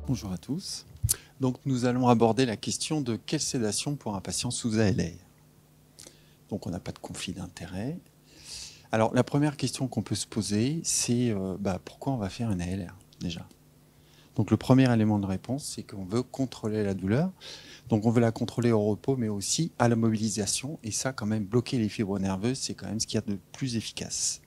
Bonjour à tous. Donc, nous allons aborder la question de quelle sédation pour un patient sous ALR. Donc, on n'a pas de conflit d'intérêt. Alors, la première question qu'on peut se poser, c'est pourquoi on va faire un ALR déjà? Donc, le premier élément de réponse, c'est qu'on veut contrôler la douleur. Donc, on veut la contrôler au repos, mais aussi à la mobilisation. Et ça, quand même, bloquer les fibres nerveuses, c'est quand même ce qu'il y a de plus efficace.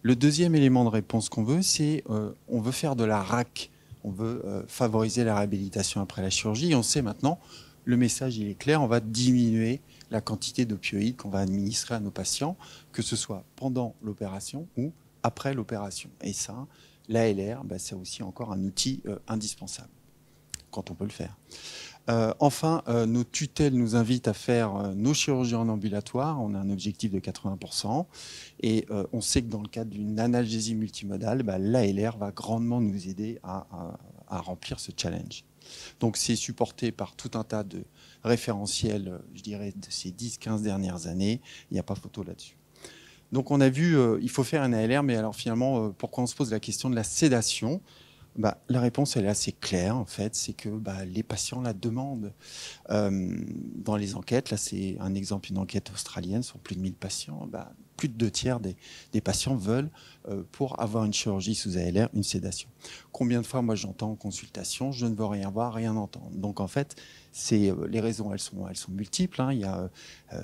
Le deuxième élément de réponse qu'on veut, c'est on veut faire de la RAC. On veut favoriser la réhabilitation après la chirurgie. Et on sait maintenant, le message il est clair, on va diminuer la quantité d'opioïdes qu'on va administrer à nos patients, que ce soit pendant l'opération ou après l'opération. Et ça, l'ALR, c'est aussi encore un outil indispensable, quand on peut le faire. Enfin, nos tutelles nous invitent à faire nos chirurgies en ambulatoire. On a un objectif de 80%. Et on sait que dans le cadre d'une analgésie multimodale, l'ALR va grandement nous aider à remplir ce challenge. Donc, c'est supporté par tout un tas de référentiels, je dirais, de ces 10-15 dernières années. Il n'y a pas photo là-dessus. Donc, on a vu, il faut faire un ALR, mais alors finalement, pourquoi on se pose la question de la sédation ? La réponse elle est assez claire en fait, c'est que les patients la demandent. Dans les enquêtes, là c'est un exemple, une enquête australienne sur plus de 1000 patients, plus de 2/3 des patients veulent, pour avoir une chirurgie sous ALR, une sédation. Combien de fois moi j'entends en consultation, je ne veux rien voir, rien entendre. Donc en fait, les raisons elles sont multiples, hein. Il y a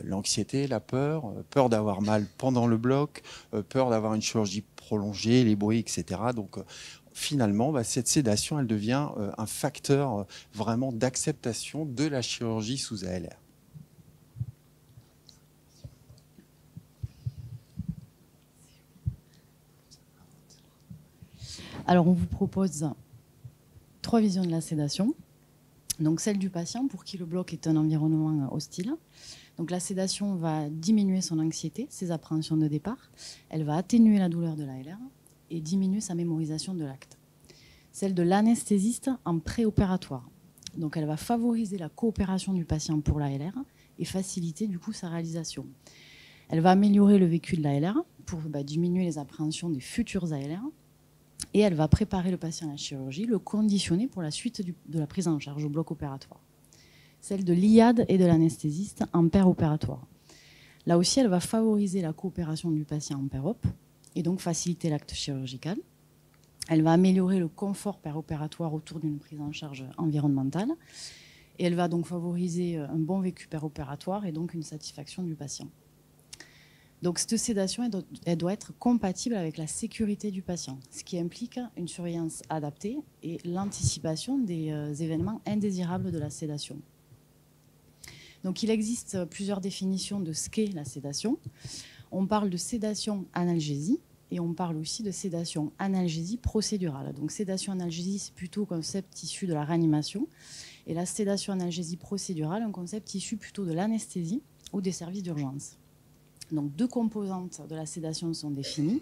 l'anxiété, la peur, peur d'avoir mal pendant le bloc, peur d'avoir une chirurgie prolongée, les bruits, etc. Donc finalement, cette sédation, elle devient un facteur vraiment d'acceptation de la chirurgie sous ALR. Alors, on vous propose 3 visions de la sédation. Donc, celle du patient, pour qui le bloc est un environnement hostile. Donc, la sédation va diminuer son anxiété, ses appréhensions de départ. Elle va atténuer la douleur de l'ALR et diminuer sa mémorisation de l'acte. Celle de l'anesthésiste en préopératoire. Donc, elle va favoriser la coopération du patient pour l'ALR et faciliter du coup sa réalisation. Elle va améliorer le vécu de l'ALR pour diminuer les appréhensions des futurs ALR. Et elle va préparer le patient à la chirurgie, le conditionner pour la suite de la prise en charge au bloc opératoire. Celle de l'IAD et de l'anesthésiste en péropératoire. Là aussi, elle va favoriser la coopération du patient en péro et donc faciliter l'acte chirurgical. Elle va améliorer le confort péropératoire autour d'une prise en charge environnementale. Et elle va donc favoriser un bon vécu péropératoire et donc une satisfaction du patient. Donc cette sédation, elle doit être compatible avec la sécurité du patient, ce qui implique une surveillance adaptée et l'anticipation des événements indésirables de la sédation. Donc il existe plusieurs définitions de ce qu'est la sédation. On parle de sédation analgésie et on parle aussi de sédation analgésie procédurale. Donc sédation analgésie, c'est plutôt un concept issu de la réanimation, et la sédation analgésie procédurale, un concept issu plutôt de l'anesthésie ou des services d'urgence. Donc, 2 composantes de la sédation sont définies,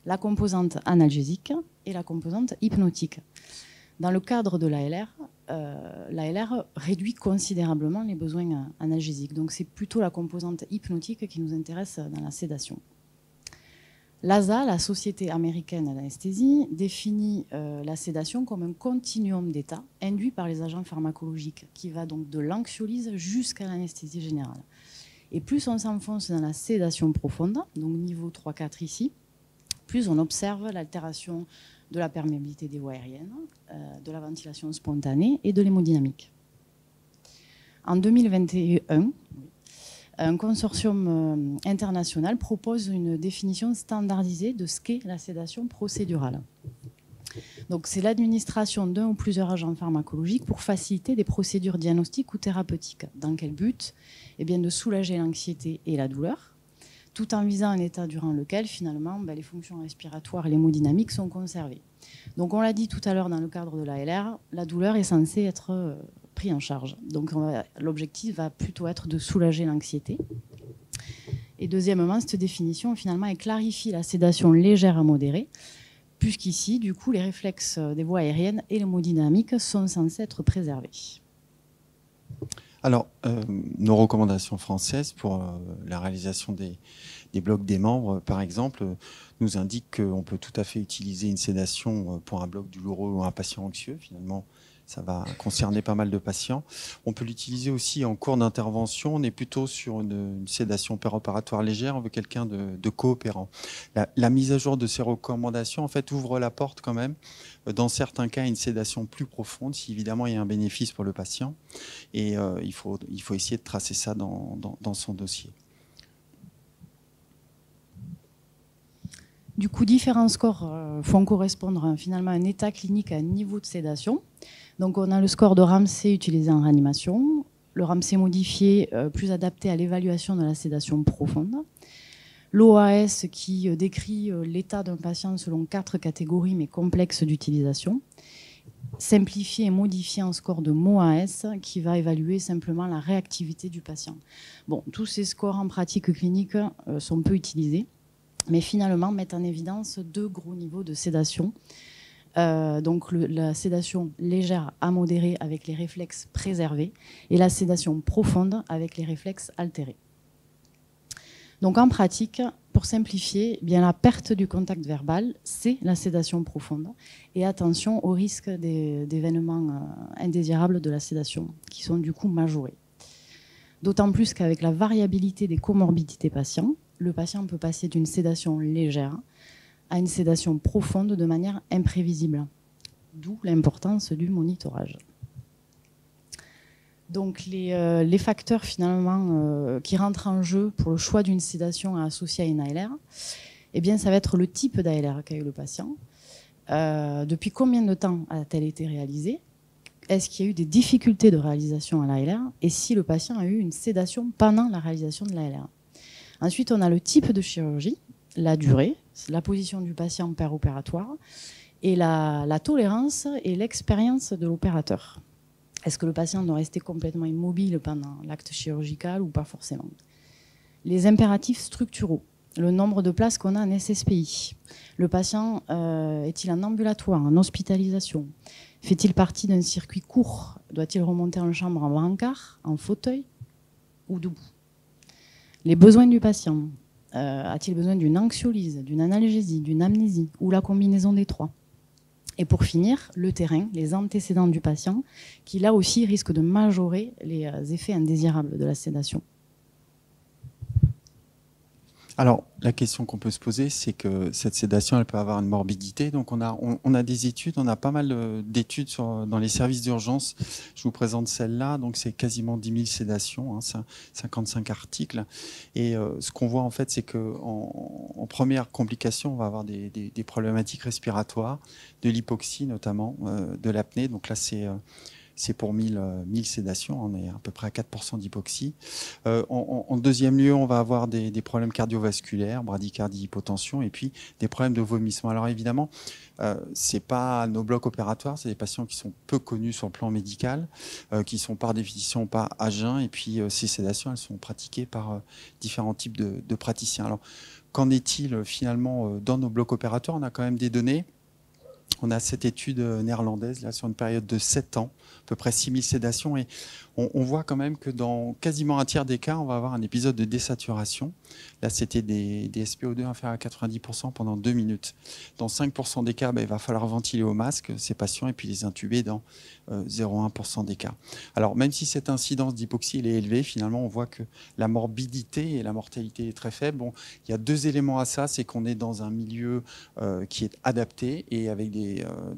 la composante analgésique et la composante hypnotique. Dans le cadre de l'ALR, l'ALR réduit considérablement les besoins analgésiques. Donc, c'est plutôt la composante hypnotique qui nous intéresse dans la sédation. L'ASA, la Société américaine d'anesthésie, définit la sédation comme un continuum d'état induit par les agents pharmacologiques qui va donc de l'anxiolyse jusqu'à l'anesthésie générale. Et plus on s'enfonce dans la sédation profonde, donc niveau 3-4 ici, plus on observe l'altération de la perméabilité des voies aériennes, de la ventilation spontanée et de l'hémodynamique. En 2021, un consortium international propose une définition standardisée de ce qu'est la sédation procédurale. Donc, c'est l'administration d'un ou plusieurs agents pharmacologiques pour faciliter des procédures diagnostiques ou thérapeutiques. Dans quel but ? Eh bien, de soulager l'anxiété et la douleur, tout en visant un état durant lequel, finalement, les fonctions respiratoires et l'hémodynamique sont conservées. Donc, on l'a dit tout à l'heure dans le cadre de l'ALR, la douleur est censée être prise en charge. Donc, l'objectif va plutôt être de soulager l'anxiété. Et deuxièmement, cette définition, finalement, elle clarifie la sédation légère à modérée, puisqu'ici, du coup, les réflexes des voies aériennes et l'hémodynamique sont censés être préservés. Alors, nos recommandations françaises pour la réalisation des blocs des membres, par exemple, nous indiquent qu'on peut tout à fait utiliser une sédation pour un bloc douloureux ou un patient anxieux. Finalement, Ça va concerner pas mal de patients. On peut l'utiliser aussi en cours d'intervention. On est plutôt sur une sédation préopératoire légère. On veut quelqu'un de coopérant. La mise à jour de ces recommandations, en fait, ouvre la porte quand même, dans certains cas, à une sédation plus profonde, si évidemment il y a un bénéfice pour le patient. Et il faut essayer de tracer ça dans son dossier. Du coup, différents scores font correspondre finalement à un état clinique, à un niveau de sédation. Donc, on a le score de Ramsay utilisé en réanimation, le Ramsay modifié plus adapté à l'évaluation de la sédation profonde, l'OAS qui décrit l'état d'un patient selon 4 catégories mais complexes d'utilisation, simplifié et modifié en score de MOAS qui va évaluer simplement la réactivité du patient. Bon, tous ces scores en pratique clinique sont peu utilisés, mais finalement mettent en évidence 2 gros niveaux de sédation. Donc la sédation légère à modérée avec les réflexes préservés et la sédation profonde avec les réflexes altérés. Donc en pratique, pour simplifier, bien la perte du contact verbal, c'est la sédation profonde. Et attention au risque d'événements indésirables de la sédation, qui sont du coup majorés. D'autant plus qu'avec la variabilité des comorbidités patients, le patient peut passer d'une sédation légère à une sédation profonde de manière imprévisible. D'où l'importance du monitorage. Donc les facteurs finalement qui rentrent en jeu pour le choix d'une sédation associée à une ALR, eh bien, ça va être le type d'ALR qu'a eu le patient. Depuis combien de temps a-t-elle été réalisée? Est-ce qu'il y a eu des difficultés de réalisation à l'ALR? Et si le patient a eu une sédation pendant la réalisation de l'ALR? Ensuite, on a le type de chirurgie, la durée, la position du patient opératoire et la tolérance et l'expérience de l'opérateur. Est-ce que le patient doit rester complètement immobile pendant l'acte chirurgical ou pas forcément? Les impératifs structuraux, le nombre de places qu'on a en SSPI. Le patient est-il en ambulatoire, en hospitalisation? Fait-il partie d'un circuit court? Doit-il remonter en chambre en brancard, en fauteuil ou debout? Les besoins du patient. A-t-il besoin d'une anxiolyse, d'une analgésie, d'une amnésie ou la combinaison des trois? Et pour finir, le terrain, les antécédents du patient, qui là aussi risquent de majorer les effets indésirables de la sédation. Alors, la question qu'on peut se poser, c'est que cette sédation, elle peut avoir une morbidité. Donc, on a des études, on a pas mal d'études dans les services d'urgence. Je vous présente celle-là. Donc, c'est quasiment 10 000 sédations, hein, 55 articles. Et ce qu'on voit, en fait, c'est qu'en première complication, on va avoir des problématiques respiratoires, de l'hypoxie notamment, de l'apnée. Donc là, c'est pour 1000 sédations, on est à peu près à 4% d'hypoxie. En deuxième lieu, on va avoir des problèmes cardiovasculaires, bradycardie, hypotension, et puis des problèmes de vomissement. Alors évidemment, c'est pas nos blocs opératoires, c'est des patients qui sont peu connus sur le plan médical, qui sont par définition pas à jeun, et puis ces sédations, elles sont pratiquées par différents types de praticiens. Alors, qu'en est-il finalement dans nos blocs opératoires? On a quand même des données. On a cette étude néerlandaise là, sur une période de 7 ans, à peu près 6000 sédations, et on voit quand même que dans quasiment un tiers des cas, on va avoir un épisode de désaturation. Là, c'était des SpO2 inférieurs à 90% pendant 2 minutes. Dans 5% des cas, il va falloir ventiler au masque ces patients et puis les intuber dans 0,1% des cas. Alors, même si cette incidence d'hypoxie est élevée, finalement, on voit que la morbidité et la mortalité est très faible. Bon, il y a 2 éléments à ça, c'est qu'on est dans un milieu qui est adapté et avec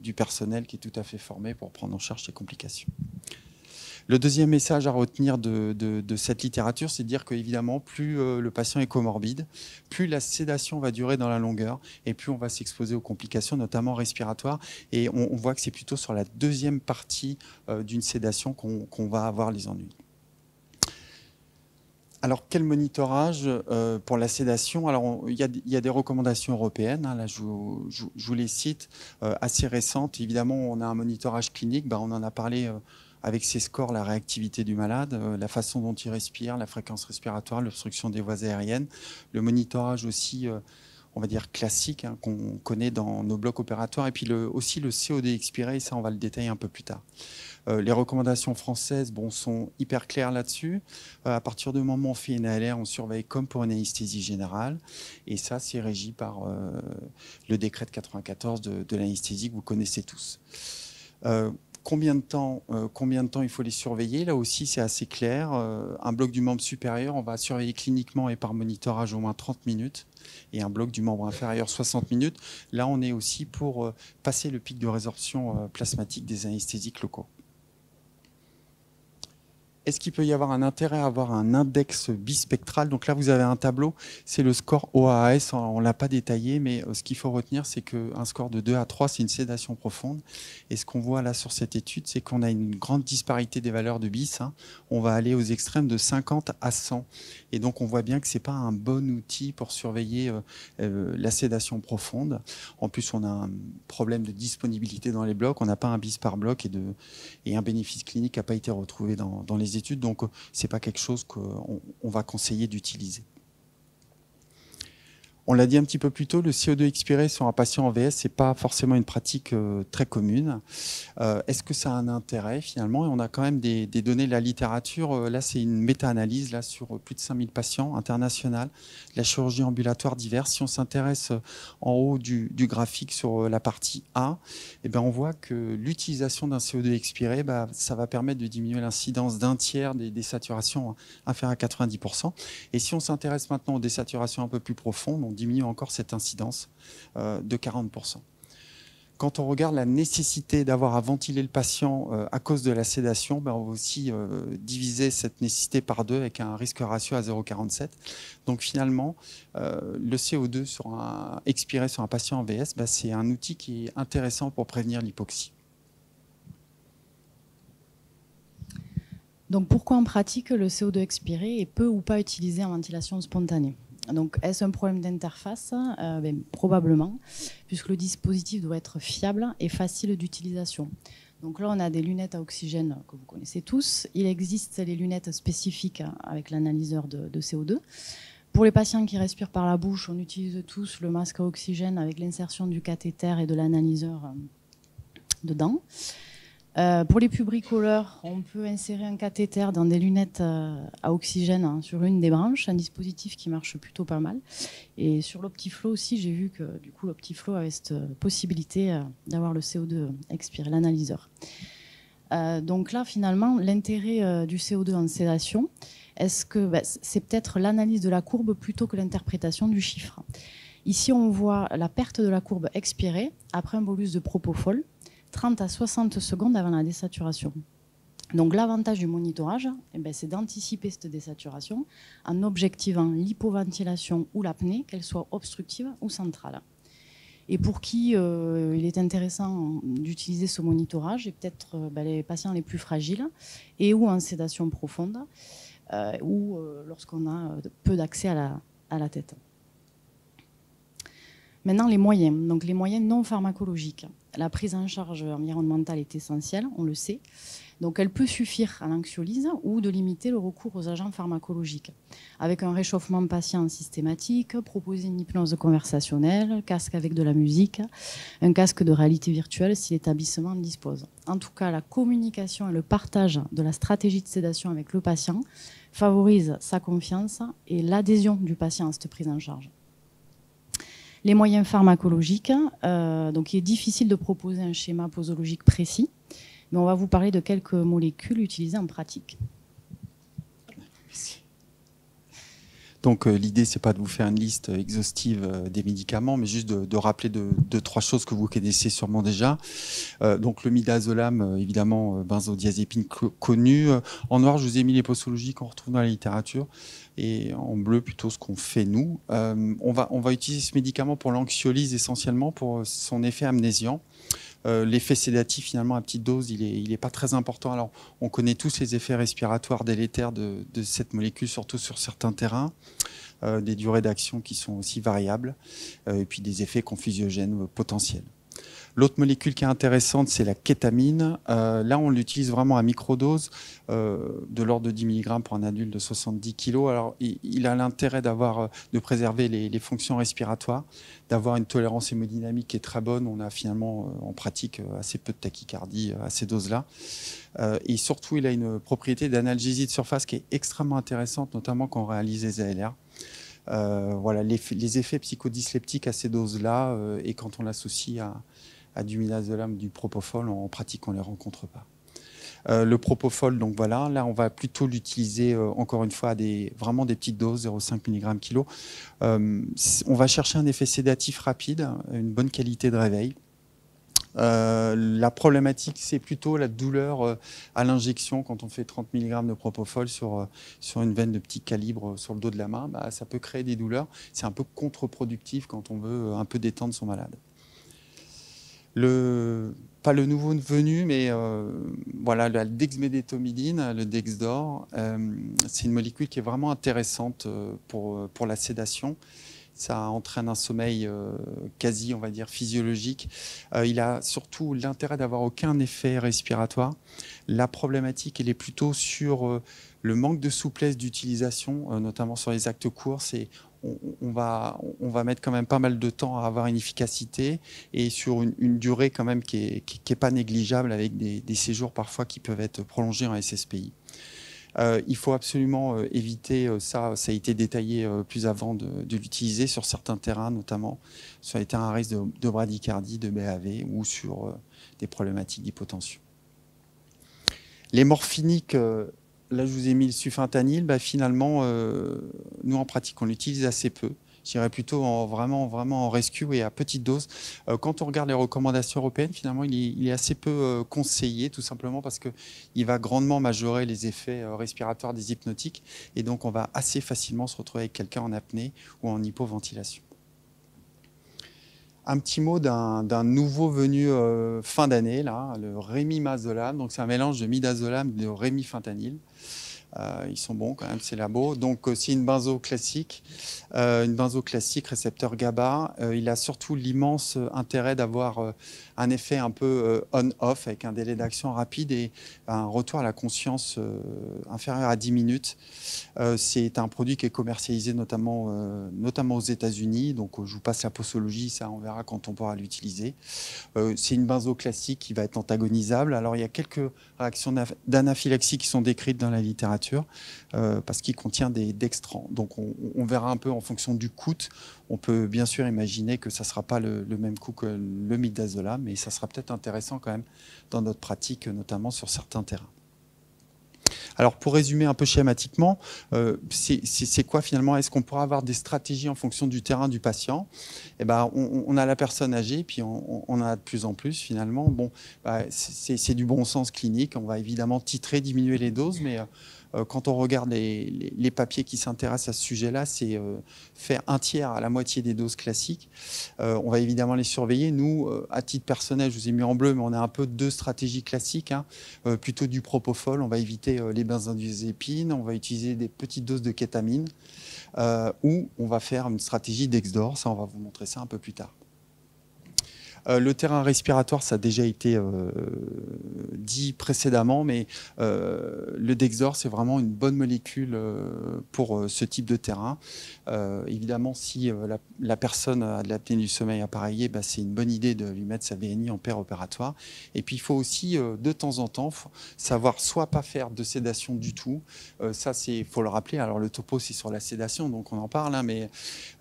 du personnel qui est tout à fait formé pour prendre en charge ces complications. Le deuxième message à retenir de cette littérature, c'est de dire qu'évidemment, plus le patient est comorbide, plus la sédation va durer dans la longueur et plus on va s'exposer aux complications, notamment respiratoires. Et on voit que c'est plutôt sur la deuxième partie d'une sédation qu'on va avoir les ennuis. Alors, quel monitorage pour la sédation? Alors, il y a des recommandations européennes, hein, là je vous les cite, assez récentes. Évidemment, on a un monitorage clinique, on en a parlé avec ces scores, la réactivité du malade, la façon dont il respire, la fréquence respiratoire, l'obstruction des voies aériennes, le monitorage aussi, on va dire classique, hein, qu'on connaît dans nos blocs opératoires, et puis aussi le COD expiré, ça on va le détailler un peu plus tard. Les recommandations françaises sont hyper claires là-dessus. À partir du moment où on fait une ALR, on surveille comme pour une anesthésie générale. Et ça, c'est régi par le décret de 94 de l'anesthésie que vous connaissez tous. combien de temps il faut les surveiller? Là aussi, c'est assez clair. Un bloc du membre supérieur, on va surveiller cliniquement et par monitorage au moins 30 minutes. Et un bloc du membre inférieur, 60 minutes. Là, on est aussi pour passer le pic de résorption plasmatique des anesthésiques locaux. Est-ce qu'il peut y avoir un intérêt à avoir un index bispectral? Donc là, vous avez un tableau, c'est le score OAS, on ne l'a pas détaillé, mais ce qu'il faut retenir, c'est qu'un score de 2 à 3, c'est une sédation profonde. Et ce qu'on voit là sur cette étude, c'est qu'on a une grande disparité des valeurs de bis. On va aller aux extrêmes de 50 à 100. Et donc, on voit bien que ce n'est pas un bon outil pour surveiller la sédation profonde. En plus, on a un problème de disponibilité dans les blocs. On n'a pas un bis par bloc et un bénéfice clinique n'a pas été retrouvé dans les études, donc ce n'est pas quelque chose qu'on va conseiller d'utiliser. On l'a dit un petit peu plus tôt, le CO2 expiré sur un patient en VS, ce n'est pas forcément une pratique très commune. Est-ce que ça a un intérêt finalement? Et on a quand même des données de la littérature. Là, c'est une méta-analyse sur plus de 5000 patients internationales, la chirurgie ambulatoire diverse. Si on s'intéresse en haut du graphique sur la partie A, eh ben, on voit que l'utilisation d'un CO2 expiré, ça va permettre de diminuer l'incidence d'un tiers des saturations inférieures à 90%. Et si on s'intéresse maintenant aux désaturations un peu plus profondes, on diminue encore cette incidence de 40%. Quand on regarde la nécessité d'avoir à ventiler le patient à cause de la sédation, on va aussi diviser cette nécessité par 2 avec un risque ratio à 0,47. Donc finalement, le CO2 expiré sur un patient en VS, c'est un outil qui est intéressant pour prévenir l'hypoxie. Donc pourquoi en pratique le CO2 expiré est peu ou pas utilisé en ventilation spontanée? Donc, est-ce un problème d'interface? Probablement, puisque le dispositif doit être fiable et facile d'utilisation. Donc là, on a des lunettes à oxygène que vous connaissez tous. Il existe les lunettes spécifiques avec l'analyseur de CO2. Pour les patients qui respirent par la bouche, on utilise tous le masque à oxygène avec l'insertion du cathéter et de l'analyseur dedans. Pour les pus bricoleurs, on peut insérer un cathéter dans des lunettes à oxygène sur une des branches, un dispositif qui marche plutôt pas mal. Et sur l'Optiflow aussi, j'ai vu que du coup l'Optiflow avait cette possibilité d'avoir le CO2 expiré, l'analyseur. Donc là, finalement, l'intérêt du CO2 en sédation, est-ce que c'est peut-être l'analyse de la courbe plutôt que l'interprétation du chiffre? Ici, on voit la perte de la courbe expirée après un bolus de propofol, 30 à 60 secondes avant la désaturation. Donc l'avantage du monitorage, c'est d'anticiper cette désaturation en objectivant l'hypoventilation ou l'apnée, qu'elle soit obstructive ou centrale. Et pour qui il est intéressant d'utiliser ce monitorage, et peut-être les patients les plus fragiles et ou en sédation profonde, ou lorsqu'on a peu d'accès à la tête. Maintenant, les moyens. Donc, les moyens non pharmacologiques. La prise en charge environnementale est essentielle, on le sait. Donc, elle peut suffire à l'anxiolyse ou de limiter le recours aux agents pharmacologiques. Avec un réchauffement patient systématique, proposer une hypnose conversationnelle, casque avec de la musique, un casque de réalité virtuelle si l'établissement en dispose. En tout cas, la communication et le partage de la stratégie de sédation avec le patient favorise sa confiance et l'adhésion du patient à cette prise en charge. Les moyens pharmacologiques, donc il est difficile de proposer un schéma posologique précis, mais on va vous parler de quelques molécules utilisées en pratique. Donc l'idée, c'est pas de vous faire une liste exhaustive des médicaments, mais juste de rappeler deux, trois choses que vous connaissez sûrement déjà. Donc le midazolam, évidemment, benzodiazépine connu. En noir, je vous ai mis les posologies qu'on retrouve dans la littérature, et en bleu, plutôt ce qu'on fait nous. On va utiliser ce médicament pour l'anxiolyse essentiellement, pour son effet amnésiant. L'effet sédatif, finalement, à petite dose, il est pas très important. Alors, on connaît tous les effets respiratoires délétères de cette molécule, surtout sur certains terrains, des durées d'action qui sont aussi variables, et puis des effets confusiogènes potentiels. L'autre molécule qui est intéressante, c'est la kétamine. Là, on l'utilise vraiment à microdose, de l'ordre de 10 mg pour un adulte de 70 kg. Alors, il a l'intérêt de préserver les fonctions respiratoires, d'avoir une tolérance hémodynamique qui est très bonne. On a finalement, en pratique, assez peu de tachycardie à ces doses-là. Et surtout, il a une propriété d'analgésie de surface qui est extrêmement intéressante, notamment quand on réalise les ALR. Voilà, les effets psychodysleptiques à ces doses-là, et quand on l'associe à du midazolam, du propofol, en pratique, on ne les rencontre pas. Le propofol, donc voilà, là on va plutôt l'utiliser encore une fois à vraiment des petites doses, 0,5 mg kg. On va chercher un effet sédatif rapide, une bonne qualité de réveil. La problématique, c'est plutôt la douleur à l'injection quand on fait 30 mg de propofol sur une veine de petit calibre sur le dos de la main. Bah, ça peut créer des douleurs. C'est un peu contre-productif quand on veut un peu détendre son malade. Pas le nouveau venu, mais voilà, la dexmédétomidine, le Dexdor, c'est une molécule qui est vraiment intéressante pour la sédation. Ça entraîne un sommeil quasi, on va dire, physiologique. Il a surtout l'intérêt d'avoir aucun effet respiratoire. La problématique, elle est plutôt sur le manque de souplesse d'utilisation, notamment sur les actes courts. On va mettre quand même pas mal de temps à avoir une efficacité et sur une durée quand même qui est pas négligeable, avec des séjours parfois qui peuvent être prolongés en SSPI. Il faut absolument éviter, ça a été détaillé plus avant, de l'utiliser sur certains terrains, notamment sur les terrains à risque de bradycardie, de BAV ou sur des problématiques d'hypotension. Les morphiniques, là je vous ai mis le sulfentanyl, bah, finalement, nous en pratique on l'utilise assez peu. Je dirais plutôt vraiment en rescue et à petite dose. Quand on regarde les recommandations européennes, finalement, il est assez peu conseillé, tout simplement parce qu'il va grandement majorer les effets respiratoires des hypnotiques. Et donc, on va assez facilement se retrouver avec quelqu'un en apnée ou en hypoventilation. Un petit mot d'un nouveau venu fin d'année, là, le Rémimazolam. Donc, c'est un mélange de midazolam et de rémifentanyl. Ils sont bons quand même, ces labos. Donc c'est une benzo classique, récepteur GABA. Il a surtout l'immense intérêt d'avoir un effet un peu on-off, avec un délai d'action rapide et un retour à la conscience inférieur à 10 minutes. C'est un produit qui est commercialisé notamment aux États-Unis. Donc je vous passe la posologie, ça on verra quand on pourra l'utiliser. C'est une benzo classique qui va être antagonisable. Alors il y a quelques réactions d'anaphylaxie qui sont décrites dans la littérature, parce qu'il contient des dextrans. Donc on verra un peu en fonction du coût. On peut bien sûr imaginer que ça ne sera pas le même coût que le midazolam, mais ça sera peut-être intéressant quand même dans notre pratique, notamment sur certains terrains. Alors pour résumer un peu schématiquement, c'est quoi finalement? Est-ce qu'on pourra avoir des stratégies en fonction du terrain du patient? Eh ben, on a la personne âgée, puis on en a de plus en plus finalement. Bon, bah, c'est du bon sens clinique. On va évidemment titrer, diminuer les doses, mais quand on regarde les papiers qui s'intéressent à ce sujet-là, c'est faire un tiers à la moitié des doses classiques. On va évidemment les surveiller. Nous, à titre personnel, je vous ai mis en bleu, mais on a un peu deux stratégies classiques. Plutôt du propofol, on va éviter les benzodiazépines, on va utiliser des petites doses de kétamine, ou on va faire une stratégie Dexdor. Ça, on va vous montrer ça un peu plus tard. Le terrain respiratoire, ça a déjà été dit précédemment, mais le Dexdor, c'est vraiment une bonne molécule pour ce type de terrain. Évidemment, si la personne a de l'apnée du sommeil appareillée, bah, c'est une bonne idée de lui mettre sa VNI en paire opératoire. Et puis, il faut aussi, de temps en temps, savoir soit pas faire de sédation du tout. Ça, il faut le rappeler. Alors, le topo, c'est sur la sédation, donc on en parle, hein, mais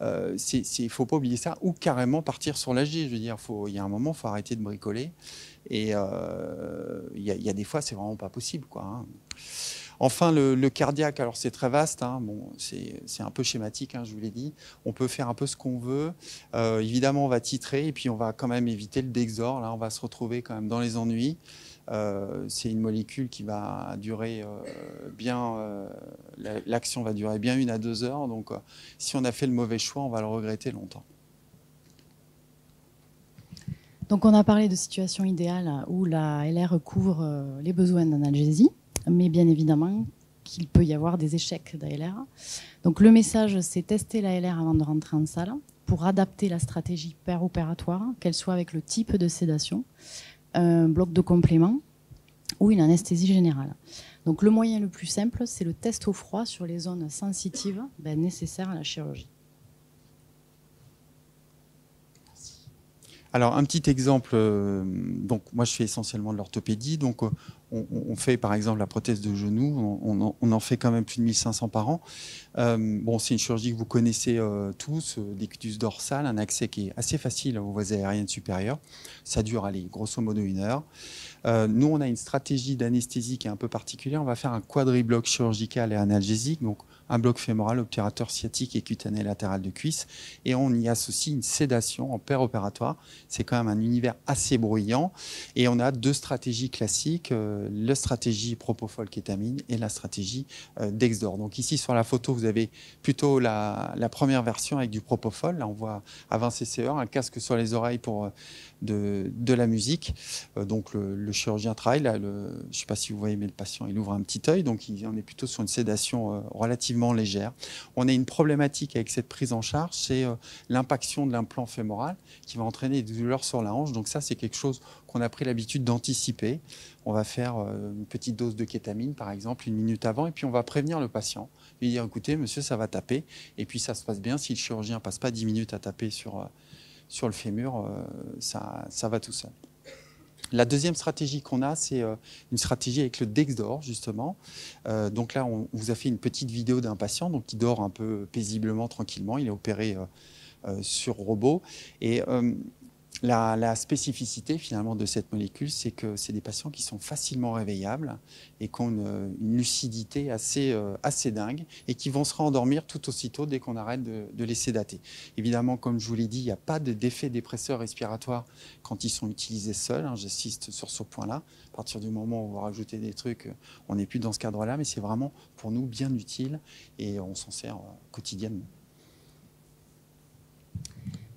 il ne faut pas oublier ça, ou carrément partir sur l'AG. Je veux dire, il y a un moment, il faut arrêter de bricoler. Et il y a des fois, c'est vraiment pas possible, quoi, hein. Enfin, le cardiaque, alors c'est très vaste, hein. Bon, c'est un peu schématique, hein, je vous l'ai dit. On peut faire un peu ce qu'on veut. Évidemment, on va titrer et puis on va quand même éviter le Dexdor. Là, on va se retrouver quand même dans les ennuis. C'est une molécule qui va durer l'action va durer bien 1 à 2 heures. Donc, si on a fait le mauvais choix, on va le regretter longtemps. Donc on a parlé de situation idéale où la LR couvre les besoins d'analgésie, mais bien évidemment qu'il peut y avoir des échecs d'ALR. Donc le message, c'est tester la LR avant de rentrer en salle pour adapter la stratégie péropératoire, qu'elle soit avec le type de sédation, un bloc de complément ou une anesthésie générale. Donc le moyen le plus simple, c'est le test au froid sur les zones sensitives nécessaires à la chirurgie. Alors, un petit exemple, donc moi je fais essentiellement de l'orthopédie, donc on fait par exemple la prothèse de genou, on en fait quand même plus de 1500 par an. Bon, c'est une chirurgie que vous connaissez tous, décutus dorsal, un accès qui est assez facile aux voies aériennes supérieures. Ça dure, allez, grosso modo 1 heure. Nous, on a une stratégie d'anesthésie qui est un peu particulière. On va faire un quadribloc chirurgical et analgésique, donc un bloc fémoral, obturateur sciatique et cutané latéral de cuisse. Et on y associe une sédation en péropératoire. C'est quand même un univers assez bruyant. Et on a 2 stratégies classiques, la stratégie propofol-kétamine et la stratégie Dexdor. Donc ici, sur la photo, vous avez plutôt la première version avec du propofol. Là, on voit à 20 cc/h, un casque sur les oreilles pour de la musique. Donc le chirurgien travaille. Là, je ne sais pas si vous voyez, mais le patient, il ouvre un petit œil. Donc on est plutôt sur une sédation relativement légère. On a une problématique avec cette prise en charge, c'est l'impaction de l'implant fémoral qui va entraîner des douleurs sur la hanche. Donc ça, c'est quelque chose qu'on a pris l'habitude d'anticiper. On va faire une petite dose de kétamine, par exemple, 1 minute avant, et puis on va prévenir le patient, lui dire, écoutez, monsieur, ça va taper. Et puis ça se passe bien. Si le chirurgien ne passe pas 10 minutes à taper sur le fémur, ça va tout seul. La deuxième stratégie qu'on a, c'est une stratégie avec le Dexdor, justement. Donc là, on vous a fait une petite vidéo d'un patient donc, qui dort un peu paisiblement, tranquillement. Il est opéré sur robot. Et la spécificité, finalement, de cette molécule, c'est que c'est des patients qui sont facilement réveillables et qui ont une lucidité assez dingue et qui vont se rendormir tout aussitôt dès qu'on arrête de les sédater. Évidemment, comme je vous l'ai dit, il n'y a pas d'effet dépresseur respiratoire quand ils sont utilisés seuls. Hein, j'insiste sur ce point-là. À partir du moment où on va rajouter des trucs, on n'est plus dans ce cadre-là, mais c'est vraiment, pour nous, bien utile et on s'en sert quotidiennement.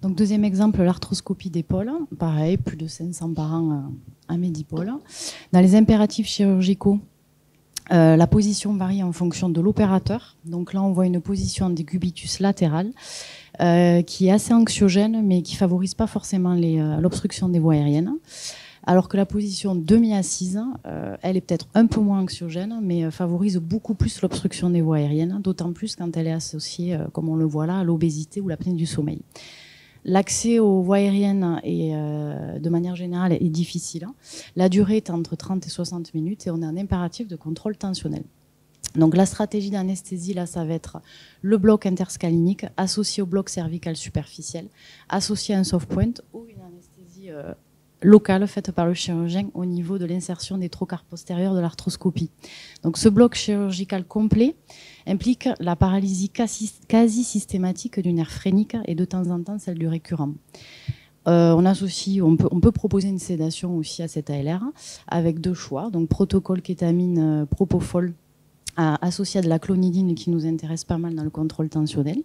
Donc, deuxième exemple, l'arthroscopie d'épaule. Pareil, plus de 500 par an à Medipol. Dans les impératifs chirurgicaux, la position varie en fonction de l'opérateur. Donc là, on voit une position des cubitus latéral qui est assez anxiogène, mais qui ne favorise pas forcément l'obstruction des voies aériennes. Alors que la position demi-assise, elle est peut-être un peu moins anxiogène, mais favorise beaucoup plus l'obstruction des voies aériennes, d'autant plus quand elle est associée, comme on le voit là, à l'obésité ou l'apnée du sommeil. L'accès aux voies aériennes de manière générale est difficile. La durée est entre 30 et 60 minutes et on a un impératif de contrôle tensionnel. Donc la stratégie d'anesthésie, là, ça va être le bloc interscalinique associé au bloc cervical superficiel, associé à un soft point ou une anesthésie locale faite par le chirurgien au niveau de l'insertion des trocars postérieurs de l'arthroscopie. Donc ce bloc chirurgical complet implique la paralysie quasi systématique du nerf phrénique et de temps en temps celle du récurrent. On peut proposer une sédation aussi à cette ALR avec 2 choix, donc protocole kétamine propofol associé à de la clonidine qui nous intéresse pas mal dans le contrôle tensionnel,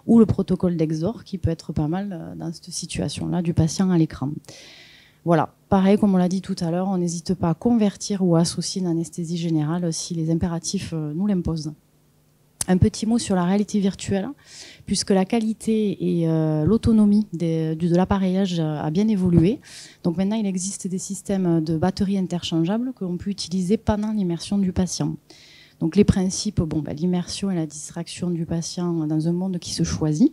ou le protocole Dexdor qui peut être pas mal dans cette situation-là du patient à l'écran. Voilà, pareil, comme on l'a dit tout à l'heure, on n'hésite pas à convertir ou à associer une anesthésie générale si les impératifs nous l'imposent. Un petit mot sur la réalité virtuelle, puisque la qualité et l'autonomie de l'appareillage a bien évolué. Donc maintenant, il existe des systèmes de batteries interchangeables que l'on peut utiliser pendant l'immersion du patient. Donc les principes, l'immersion et la distraction du patient dans un monde qui se choisit.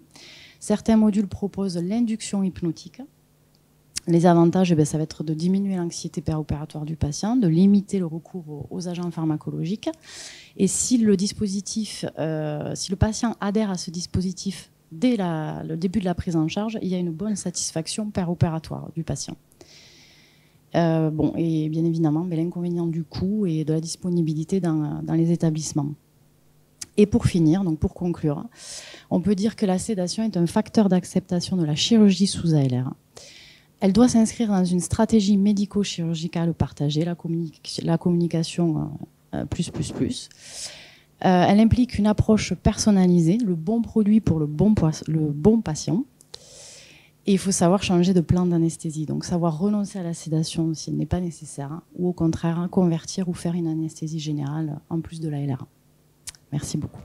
Certains modules proposent l'induction hypnotique. Les avantages, ça va être de diminuer l'anxiété péropératoire du patient, de limiter le recours aux agents pharmacologiques. Et si le patient adhère à ce dispositif dès le début de la prise en charge, il y a une bonne satisfaction péropératoire du patient. Et bien évidemment, l'inconvénient du coût et de la disponibilité dans les établissements. Et pour finir, donc pour conclure, on peut dire que la sédation est un facteur d'acceptation de la chirurgie sous ALR. Elle doit s'inscrire dans une stratégie médico-chirurgicale partagée, la communication plus. Elle implique une approche personnalisée, le bon produit pour le bon patient. Et il faut savoir changer de plan d'anesthésie, donc savoir renoncer à la sédation s'il n'est pas nécessaire, ou au contraire convertir ou faire une anesthésie générale en plus de l'ALR. Merci beaucoup.